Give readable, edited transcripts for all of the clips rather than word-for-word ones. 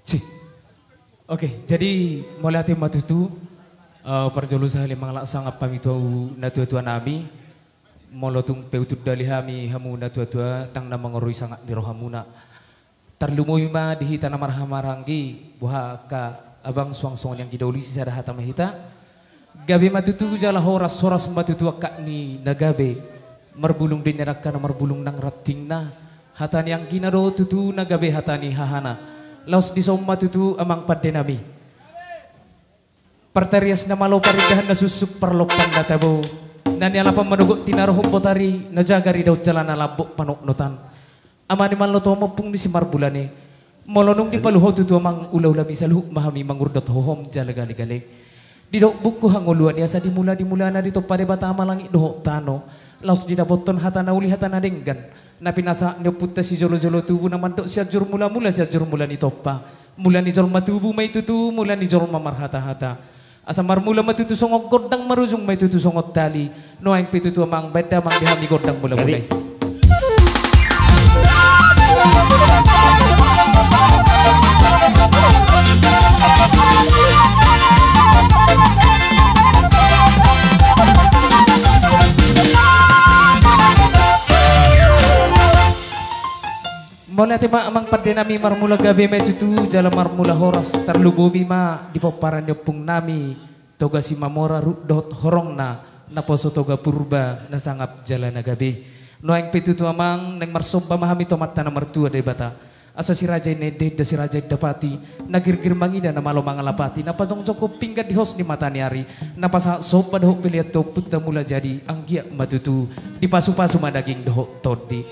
Cih. Oke, jadi mulai hati matutu perjolu sahali mangalak sangat pamitu na tua-tua nami molotung peutud dali hami hamu na tua-tua tang na mangoroi sangat di rohamuna terlumui ma di hita na marhamaranggi buha ka abang suang-suang yang kidauli sisa dah hata mahita gabe matutu jala horas matutu kak ni nagabe merbulung di neraka na merbulung nang rating na hatani yang kinaro tutu nagabe hatani hahana laos di somma tutu amang padenami perterias na malo paridahan na susuk perlopan na tabo nani alapa manugot tinarohong potari na jagari daw jalan na labok panuknutan amani man loto mapung di simar bulane molonong di paluho tutu amang ulaw lami saluh mahami mangurdot hohom jalagali-gali di dok buku hanguluan ya sa dimula na dito pare batama langit doho tano laos di dapoton hatana uli hatana denggan na pinasa nyoputta si jolo-jolo tubuh na mantok siya jur mula-mula siya jur mula ni topa mula ni jol matubu may tutu mula ni jol mamarhata-hata asam marmula matutu songok godang marujung may tutu songok tali no ang pitutu amang beda mang dihami godang mula-mulay Mona tema amang padenami marmula gabe me tutu jala marmula horas terlubomi ma di paparan pung nami toga si mamora dot horongna na poso toga purba na sangap jala na gabe no ang pitutu amang neng marsompa mahami tomat na mertua dari bata asa si raja nede da si raja dapati nagirgir mangida na malo mangalapati na pasong joko pinggat di hos ni mata niari na pasa sopa dohok pilihat to putta mula jadi anggia matutu di pasu-pasu madaging dohok todi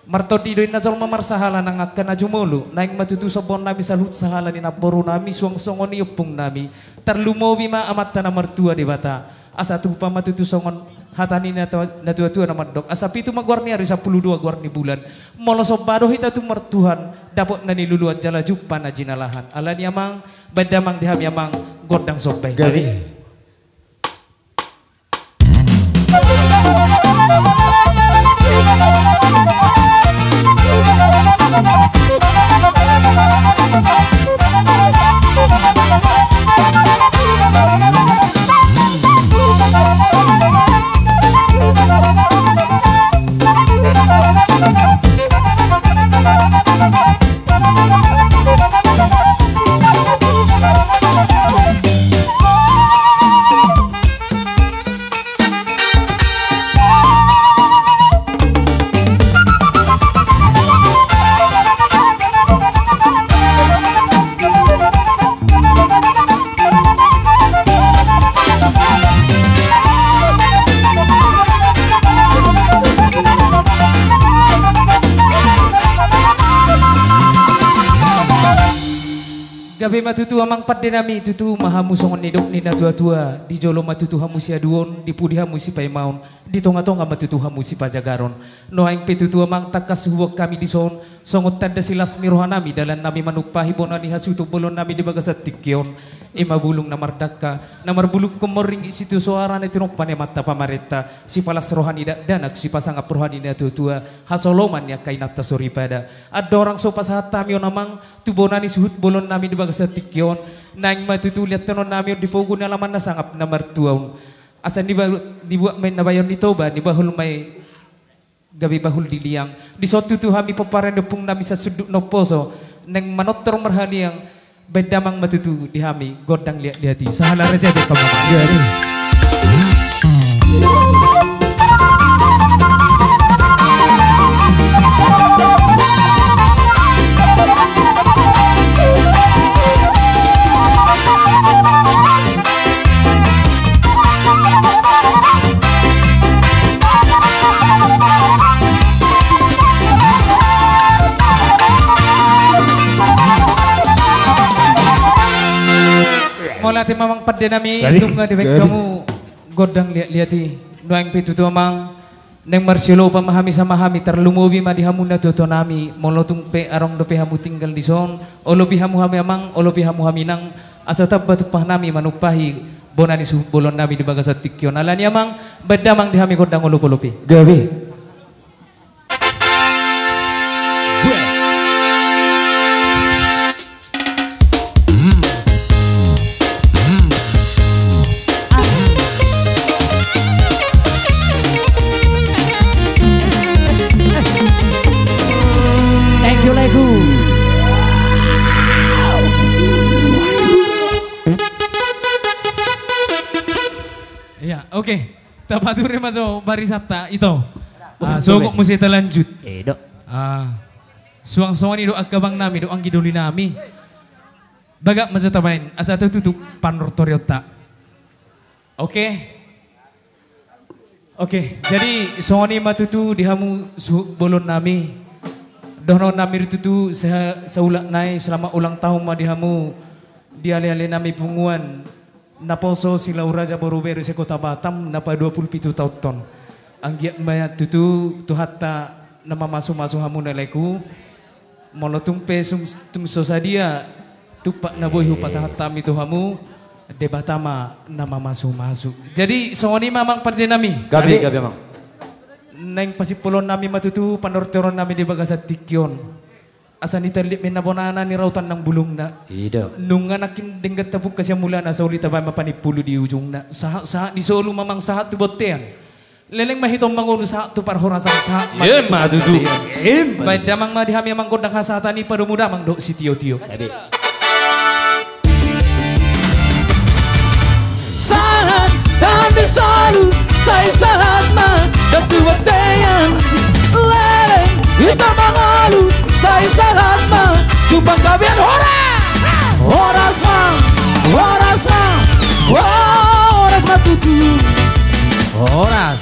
martodi doin nazal mamar sahala nang akan ajumulu naing matutu sobon nami salut sahala ni naporu nami suang songon ni upung nami terlumowi ma amat tanah mertua di bata asa tupa matutu songon hatani na tua-tua nama dok asa pitu magwarni hari 12 gwarni bulan molo sobado hita tu mertuhan dapot nani luluan jala jupan ajinalahan alani amang badamang dihami amang godang sobay gabi gabe matutu amang padenami tutu mahamu songon nidok nina tua-tua di jolo matutu hamu si aduon di pudi hamu si paimaun di tonga-tonga matutu hamu si pajagaron no aing petutu amang takas huwak kami di son songot tanda silas mirohanami dalan nami manupahi bonani hasutu bolon nami di bagasat tikyon ima bulung namardaka namar buluk komoring isitu suara na tinopane mata pamareta si palas rohani danak si pasangap rohani na tua-tua hasoloman ya kainata soripada ada orang sopas hatami onamang tubonani suhut bolon nami di bagasat tikyon naing matutu lihat tenon nami di pogun alaman na sangap na martuaun asan dibuat main nabayon di toba di bahul may gabi bahul diliang di sotu tu hami paparan depung nami sa suduk no poso neng manotor merhani yang bedamang matutu di hami godang lihat di hati sahala raja de kamama Molati mamang padenami dunga di kamu godang liati doang pitu tu amang neng marsilo pamahami sama hami terlumuwi ma di hamu na toto nami molotung pe arong do pe hamu tinggal di son olobi hamu hami amang olobi hamu hami nang asa tabbat pah nami manupahi bonani su bolon nami di bagasat tikyon alani amang bedamang di hami godang olopi gawi Oke, tapature masuk barisata itu. Sogok mesti terlanjut. Dok. Suang-suang ini doa kabang nami, doa gidoli nami. Bagak masa tabain, asa tutup panortoriota. Oke. Oke, jadi soalnya matutu dihamu bolon nami. Dono nami tutu seulak naik selama ulang tahun madihamu dialih-alih nami punguan. Naposo silau raja boroberi se kota Batam napa 27 tahun. Anggiat mayat tutu tuhatta nama masuk-masuk hamu neleku. Molotung pesung tung sosadia tupak naboihu pasahat tami tu hamu debatama nama masuk-masuk. Jadi soalnya mamang partai nami. Gabi mang. Neng pasipulon nami matutu panorteron nami di bagasat tikyon. Asa ni terlip minabonana ni rautan ng bulong na. Iya. Nung anakin denggat tapuk kasi mula na sa ulit abay mapanipulo di ujung na. Sa di solo mamang sahat tu botean. Leleng mahitong mangulo sa tu parhorasan sa. Iya matutu. Baik damang madihami amang kodang hasatan ni padumuda mang do si tio-tio. Sahat di selalu saya sahat ma datu botean. Leleng kita mangalu saya sahat ma tupang kabian horas ma tutu horas